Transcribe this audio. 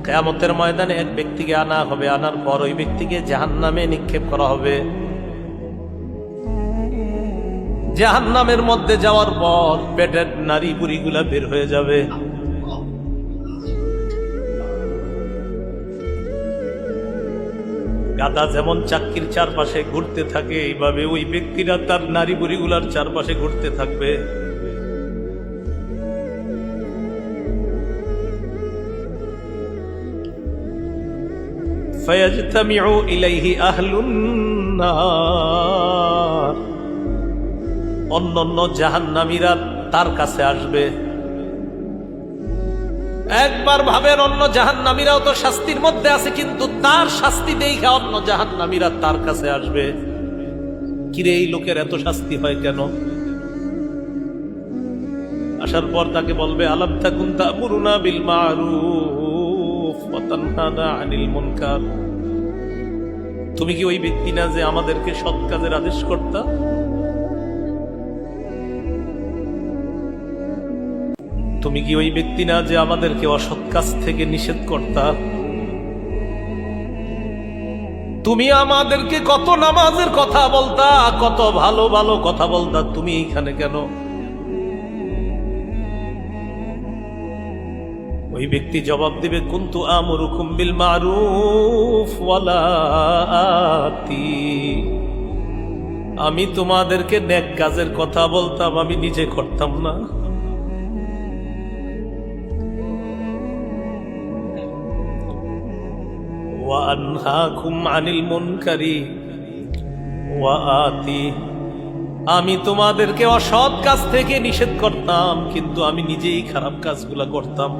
কিয়ামতের ময়দানে এক ব্যক্তিকে আনা হবে, আনার পর ওই ব্যক্তিকে জাহান্নামে নিক্ষেপ করা হবে। জাহান্নামের মধ্যে যাওয়ার পর পেটের নারী বুড়িগুলা বের হয়ে যাবে। গাধা যেমন চাক্কির চারপাশে ঘুরতে থাকে, এইভাবে ওই ব্যক্তিরা তার নারী বুড়িগুলার চারপাশে ঘুরতে থাকবে। ফায়াজতামিউ ইলাইহি আহলুন নার, অন্যান্য জাহান্নামীরা তার কাছে আসবে। একবার ভাবেন, অন্য জাহান্নামীরাও তো শাস্তির মধ্যে আছে, কিন্তু তার শাস্তি দেখা অন্য জাহান্নামীরা তার কাছে আসবে। কিরে, এই লোকের এত শাস্তি হয় কেন? আসার পর তাকে বলবে, আলাম তাকুন তা'মুরুনা বিল মা'রুফ ওয়া তানহানা আনিল মুনকার, তুমি কি ওই ব্যক্তি না যে আমাদেরকে সৎ কাজের আদেশ করতা? তুমি কি ওই ব্যক্তি না যে আমাদেরকে অসৎ কাজ থেকে নিষেধ করতা? তুমি আমাদেরকে কত নামাজের কথা বলতা, কত ভালো ভালো কথা বলতা, তুমি এইখানে কেন? ওই ব্যক্তি জবাব দিবে, কুনতু আমুরুকুম বিল মারুফ ওয়ালা আতি, আমি তোমাদেরকে নেক কাজের কথা বলতাম, আমি নিজে করতাম না। ওয়া আনহাকুম আনিল মুনকারি ওয়া আতি, আমি তোমাদেরকে অসৎ কাজ থেকে নিষেধ করতাম, কিন্তু আমি নিজেই খারাপ কাজগুলা করতাম।